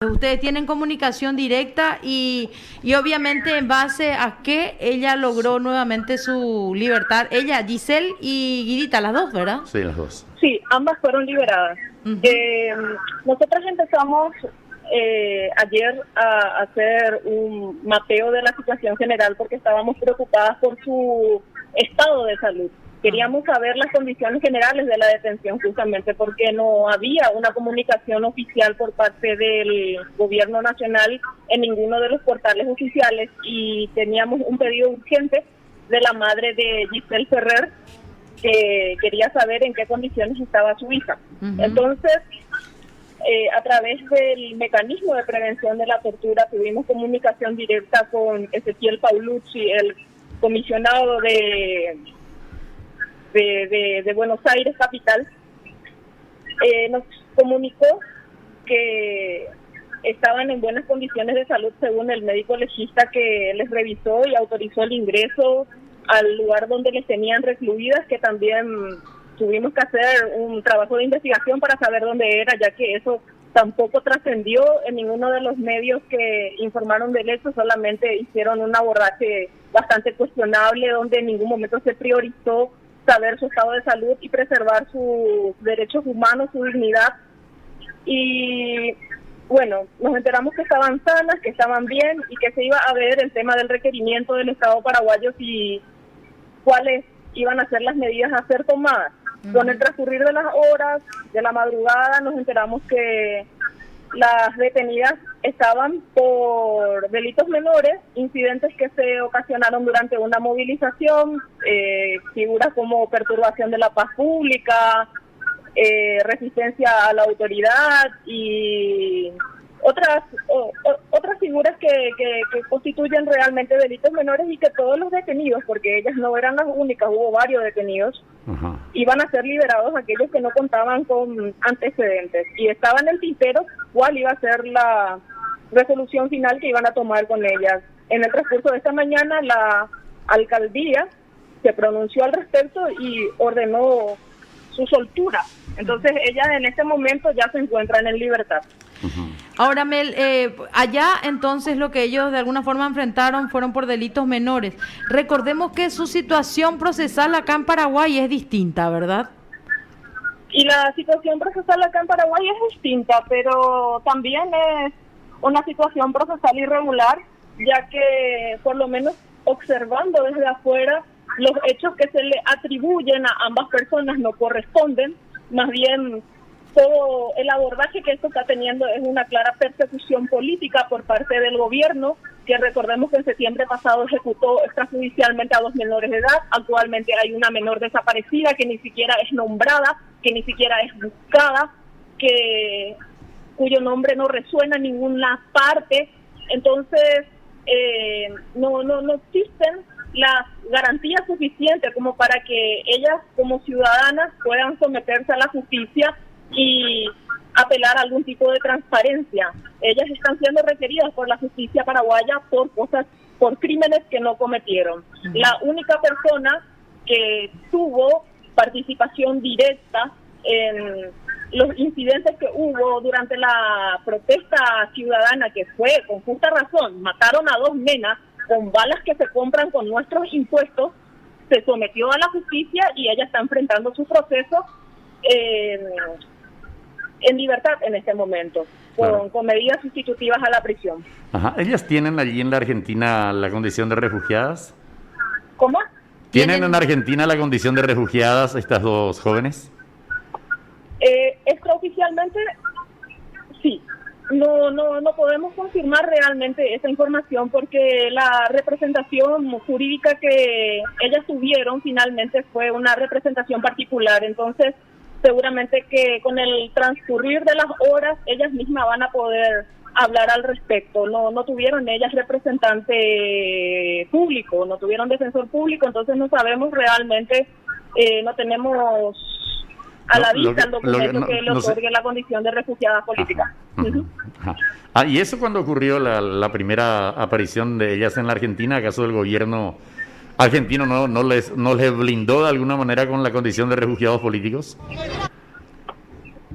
Ustedes tienen comunicación directa y obviamente en base a que ella logró nuevamente su libertad. Ella, Giselle y Guidita, las dos, ¿verdad? Sí, las dos. Sí, ambas fueron liberadas. Ujú. Nosotras empezamos ayer a hacer un mapeo de la situación general porque estábamos preocupadas por su estado de salud. Queríamos saber las condiciones generales de la detención justamente porque no había una comunicación oficial por parte del gobierno nacional en ninguno de los portales oficiales y teníamos un pedido urgente de la madre de Giselle Ferrer que quería saber en qué condiciones estaba su hija. Uh-huh. Entonces, a través del mecanismo de prevención de la tortura tuvimos comunicación directa con Ezequiel Paulucci, el comisionado de Buenos Aires, capital. Nos comunicó que estaban en buenas condiciones de salud según el médico legista que les revisó y autorizó el ingreso al lugar donde les tenían recluidas, que también tuvimos que hacer un trabajo de investigación para saber dónde era, ya que eso tampoco trascendió en ninguno de los medios que informaron del hecho, solamente hicieron un abordaje bastante cuestionable donde en ningún momento se priorizó saber su estado de salud y preservar sus derechos humanos, su dignidad. Y bueno, nos enteramos que estaban sanas, que estaban bien y que se iba a ver el tema del requerimiento del Estado paraguayo y cuáles iban a ser las medidas a ser tomadas. Con el transcurrir de las horas, de la madrugada, nos enteramos que las detenidas estaban por delitos menores, incidentes que se ocasionaron durante una movilización, figuras como perturbación de la paz pública, resistencia a la autoridad y otras figuras que constituyen realmente delitos menores y que todos los detenidos, porque ellas no eran las únicas, hubo varios detenidos, iban a ser liberados aquellos que no contaban con antecedentes. Y estaba en el tintero cuál iba a ser la resolución final que iban a tomar con ellas. En el transcurso de esta mañana la alcaldía se pronunció al respecto y ordenó su soltura. Entonces ellas en este momento ya se encuentran en libertad. Ahora, Mel, allá entonces lo que ellos de alguna forma enfrentaron fueron por delitos menores. Recordemos que su situación procesal acá en Paraguay es distinta, ¿verdad? Y la situación procesal acá en Paraguay es distinta, pero también es una situación procesal irregular, ya que por lo menos observando desde afuera, los hechos que se le atribuyen a ambas personas no corresponden, más bien todo el abordaje que esto está teniendo es una clara persecución política por parte del gobierno, que recordemos que en septiembre pasado ejecutó extrajudicialmente a 2 menores de edad. Actualmente hay una menor desaparecida que ni siquiera es nombrada, que ni siquiera es buscada, cuyo nombre no resuena en ninguna parte. Entonces no existen las garantías suficientes como para que ellas como ciudadanas puedan someterse a la justicia y apelar a algún tipo de transparencia. Ellas están siendo requeridas por la justicia paraguaya por crímenes que no cometieron. La única persona que tuvo participación directa en los incidentes que hubo durante la protesta ciudadana, que fue con justa razón, mataron a 2 nenas con balas que se compran con nuestros impuestos, se sometió a la justicia y ella está enfrentando su proceso en libertad en este momento, con medidas sustitutivas a la prisión. Ajá. ¿Ellas tienen allí en la Argentina la condición de refugiadas? ¿Cómo? ¿Tienen en Argentina la condición de refugiadas estas 2 jóvenes? Extraoficialmente, sí. No podemos confirmar realmente esa información porque la representación jurídica que ellas tuvieron finalmente fue una representación particular. Entonces, seguramente que con el transcurrir de las horas ellas mismas van a poder hablar al respecto. No tuvieron ellas representante público, no tuvieron defensor público, entonces no sabemos realmente, no tenemos a la vista el documento que le otorgue la condición de refugiada política. Ajá. ¿Y eso cuando ocurrió la primera aparición de ellas en la Argentina? ¿Acaso el gobierno argentino no les blindó de alguna manera con la condición de refugiados políticos?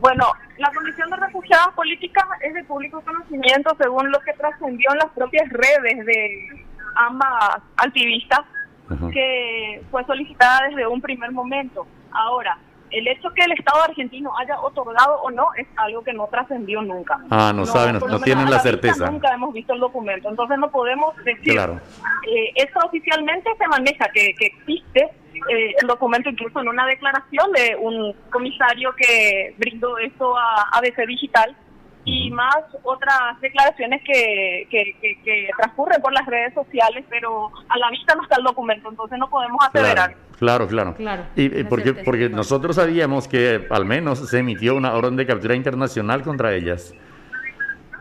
Bueno, La condición de refugiadas políticas es de público conocimiento según lo que trascendió en las propias redes de ambas activistas, que fue solicitada desde un primer momento. Ahora, el hecho que el Estado argentino haya otorgado o no es algo que no trascendió nunca. No saben, no tienen la certeza. Nunca hemos visto el documento, entonces no podemos decir. Claro. Esto oficialmente se maneja, que existe el documento, incluso en una declaración de un comisario que brindó esto a ABC Digital, y más otras declaraciones que transcurren por las redes sociales, pero a la vista no está el documento, entonces no podemos aseverar. Claro. Y porque Claro. nosotros sabíamos que al menos se emitió una orden de captura internacional contra ellas.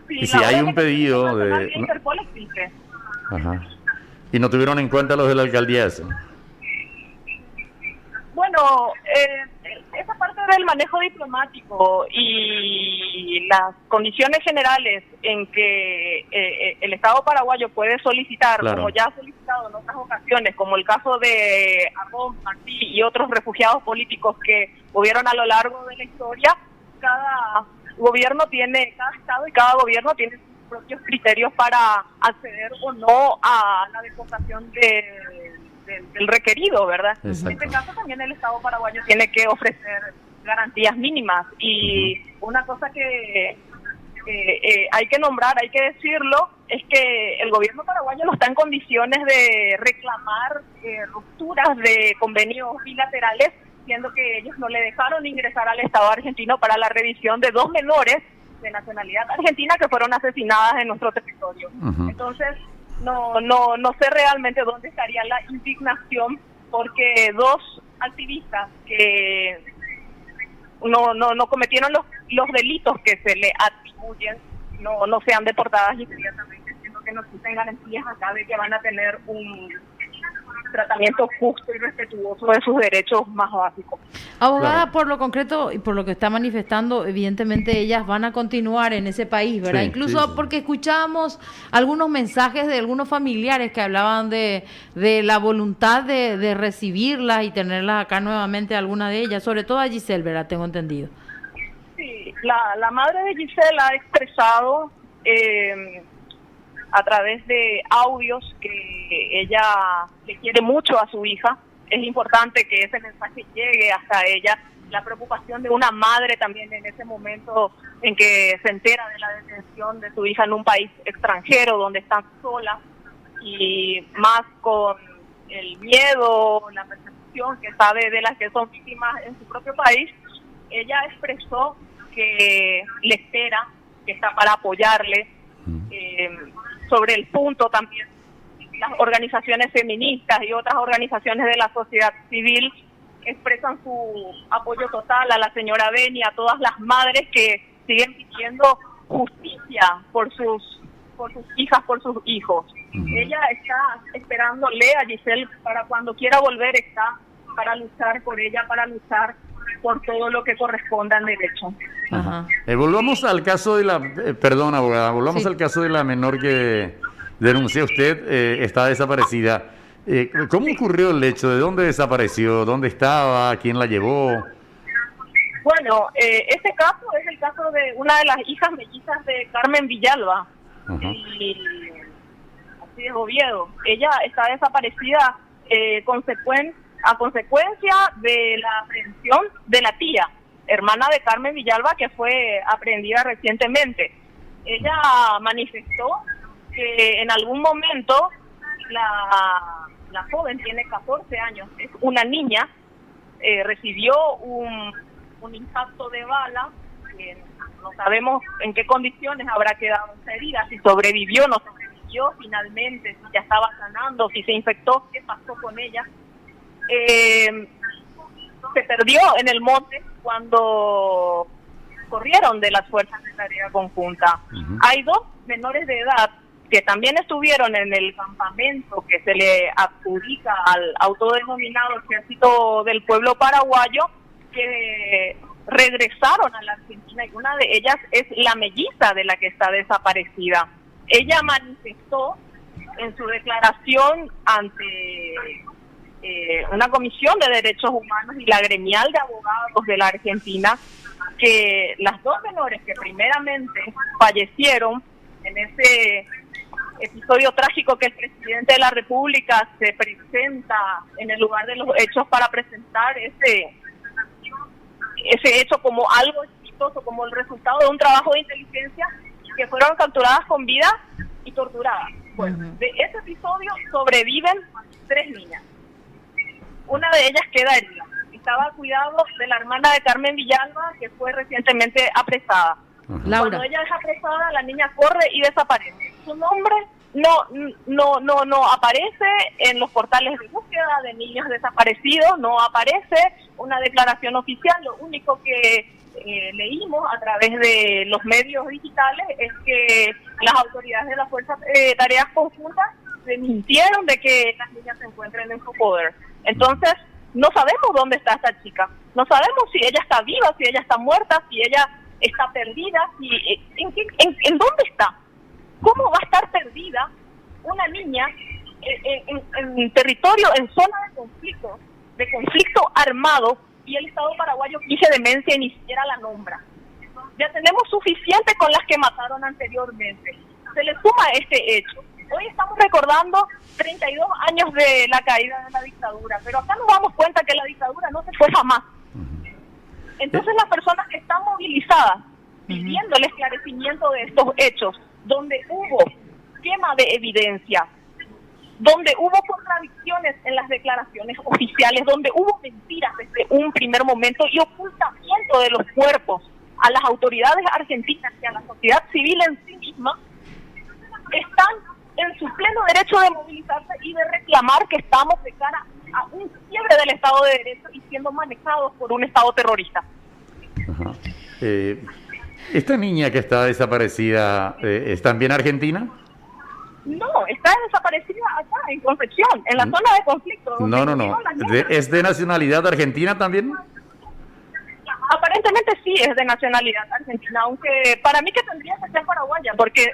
Sí, Y si la hay orden un pedido internacional de... que Interpol existe. Ajá. Y no tuvieron en cuenta los de la alcaldía eso. Bueno, esa parte del manejo diplomático y las condiciones generales en que el Estado paraguayo puede solicitar, Claro. como ya ha solicitado en otras ocasiones, como el caso de Arrón, Martí y otros refugiados políticos que hubieron a lo largo de la historia, cada Estado y cada gobierno tiene sus propios criterios para acceder o no a la deportación del requerido, ¿verdad? Exacto. En este caso también el Estado paraguayo tiene que ofrecer garantías mínimas, y una cosa que hay que nombrar, hay que decirlo, es que el gobierno paraguayo no está en condiciones de reclamar rupturas de convenios bilaterales, siendo que ellos no le dejaron ingresar al Estado argentino para la revisión de 2 menores de nacionalidad argentina que fueron asesinadas en nuestro territorio. Entonces, no sé realmente dónde estaría la indignación, porque 2 activistas que no cometieron los delitos que se le atribuyen no sean deportadas inmediatamente, siendo que no existen garantías acá de que van a tener un tratamiento justo y respetuoso de sus derechos más básicos. Abogada, Claro. por lo concreto y por lo que está manifestando, evidentemente ellas van a continuar en ese país, ¿verdad? Sí, Incluso sí. porque escuchábamos algunos mensajes de algunos familiares que hablaban de la voluntad de recibirlas y tenerlas acá nuevamente, alguna de ellas, sobre todo a Giselle, ¿verdad? Tengo entendido. Sí, la madre de Giselle ha expresado a través de audios que ella le quiere mucho a su hija. Es importante que ese mensaje llegue hasta ella. La preocupación de una madre también en ese momento en que se entera de la detención de su hija en un país extranjero donde está sola, y más con el miedo, la persecución que sabe de las que son víctimas en su propio país. Ella expresó que le espera, que está para apoyarle. Sobre el punto también, las organizaciones feministas y otras organizaciones de la sociedad civil expresan su apoyo total a la señora Beni, a todas las madres que siguen pidiendo justicia por sus hijas, por sus hijos. Ella está esperándole a Giselle para cuando quiera volver, está para luchar por ella, para luchar por todo lo que corresponda en derecho. Ajá. Volvamos al caso de la... perdón, abogada, volvamos Sí. al caso de la menor que denuncia usted, está desaparecida. ¿Cómo ocurrió el hecho? ¿De dónde desapareció? ¿Dónde estaba? ¿Quién la llevó? Bueno, este caso es el caso de una de las hijas mellizas de Carmen Villalba, Ajá. y así de Oviedo. Ella está desaparecida a consecuencia de la aprehensión de la tía, hermana de Carmen Villalba, que fue aprehendida recientemente. Ella manifestó que en algún momento la joven tiene 14 años, es una niña, recibió un impacto de bala, no sabemos en qué condiciones habrá quedado esa herida, si sobrevivió, no sobrevivió finalmente, si ya estaba sanando, si se infectó, qué pasó con ella. Se perdió en el monte cuando corrieron de las fuerzas de tarea conjunta. Hay 2 menores de edad que también estuvieron en el campamento que se le adjudica al autodenominado Ejército del Pueblo Paraguayo, que regresaron a la Argentina, y una de ellas es la melliza de la que está desaparecida. Ella manifestó en su declaración ante una comisión de derechos humanos y la gremial de abogados de la Argentina que las dos menores que primeramente fallecieron en ese episodio trágico, que el presidente de la República se presenta en el lugar de los hechos para presentar ese hecho como algo exitoso, como el resultado de un trabajo de inteligencia, que fueron capturadas con vida y torturadas. Bueno, de ese episodio sobreviven 3 niñas. Una de ellas queda herida. Estaba a cuidado de la hermana de Carmen Villalba, que fue recientemente apresada. Laura. Cuando ella es apresada, la niña corre y desaparece. Su nombre no aparece en los portales de búsqueda de niños desaparecidos, no aparece una declaración oficial. Lo único que leímos a través de los medios digitales es que las autoridades de la Fuerza de Tareas Conjuntas desmintieron de que las niñas se encuentren en su poder. Entonces, no sabemos dónde está esta chica, no sabemos si ella está viva, si ella está muerta, si ella está perdida, ¿en dónde está? ¿Cómo va a estar perdida una niña en territorio, en zona de conflicto armado, y el Estado paraguayo finge demencia y ni siquiera la nombra? Ya tenemos suficiente con las que mataron anteriormente. Se le suma este hecho. Hoy estamos recordando 32 años de la caída de la dictadura, pero acá nos damos cuenta que la dictadura no se fue jamás. Entonces las personas que están movilizadas pidiendo el esclarecimiento de estos hechos, donde hubo quema de evidencia, donde hubo contradicciones en las declaraciones oficiales, donde hubo mentiras desde un primer momento y ocultamiento de los cuerpos a las autoridades argentinas y a la sociedad civil en sí misma, están en su pleno derecho de movilizarse y de reclamar que estamos de cara a un quiebre del Estado de Derecho y siendo manejados por un Estado terrorista. Ajá. ¿Esta niña que está desaparecida es también argentina? No, está desaparecida acá, en Concepción, en la zona de conflicto. No. ¿Es de nacionalidad argentina también? Aparentemente sí es de nacionalidad argentina, aunque para mí que tendría que ser paraguaya, porque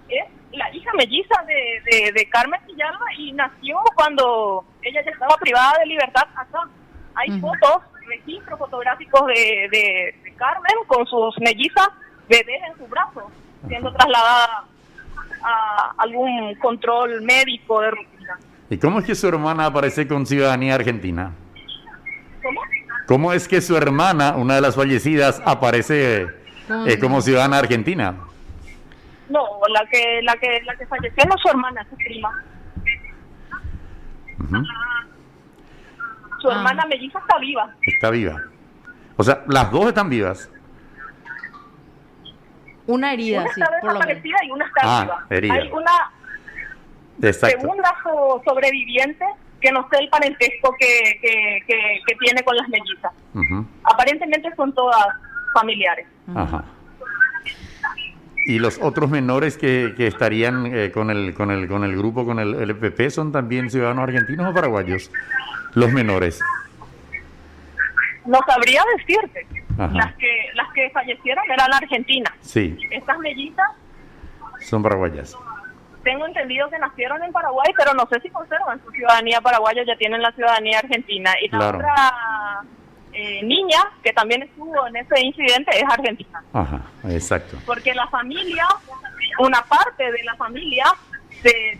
es la hija melliza de Carmen Villalba y nació cuando ella ya estaba privada de libertad acá. Hay fotos, registros fotográficos de Carmen con sus mellizas bebés en su brazo, siendo trasladada a algún control médico de rutina. ¿Y cómo es que su hermana aparece con ciudadanía argentina? ¿Cómo? ¿Cómo es que su hermana, una de las fallecidas, aparece como ciudadana argentina? No, la que falleció no es su hermana, es su prima. Su hermana melliza está viva. Está viva. O sea, las dos están vivas. Una herida, una sí, está por lo menos. desaparecida y una está viva. Herida. Hay una segunda sobreviviente que no sé el parentesco que tiene con las mellizas. Aparentemente son todas familiares. Ajá. ¿Y los otros menores que estarían con el grupo, con el LPP, son también ciudadanos argentinos o paraguayos? Los menores. No sabría decirte. Ajá. Las que fallecieron eran argentinas. Sí. Estas mellizas Son paraguayas. tengo entendido que nacieron en Paraguay, pero no sé si conservan su ciudadanía paraguaya, ya tienen la ciudadanía argentina. Y la Claro. otra niña, que también estuvo en ese incidente, es argentina. Ajá, exacto. Porque la familia, una parte de la familia, se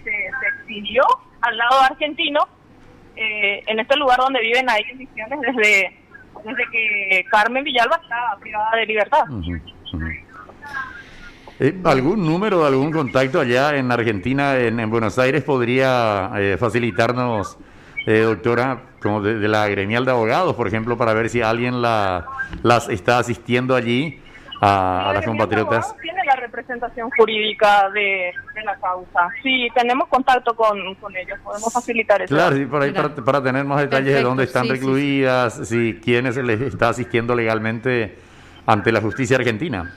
exilió al lado argentino, en este lugar donde viven ahí en Misiones desde que Carmen Villalba estaba privada de libertad. ¿Algún número, algún contacto allá en Argentina, en Buenos Aires, podría facilitarnos, doctora, como de la gremial de abogados, por ejemplo, para ver si alguien las está asistiendo allí a las compatriotas? Tiene la representación jurídica de la causa. Sí, tenemos contacto con ellos, podemos facilitar eso. Claro, sí, por ahí para tener más detalles. Perfecto, de dónde están recluidas, si quiénes les está asistiendo legalmente ante la justicia argentina.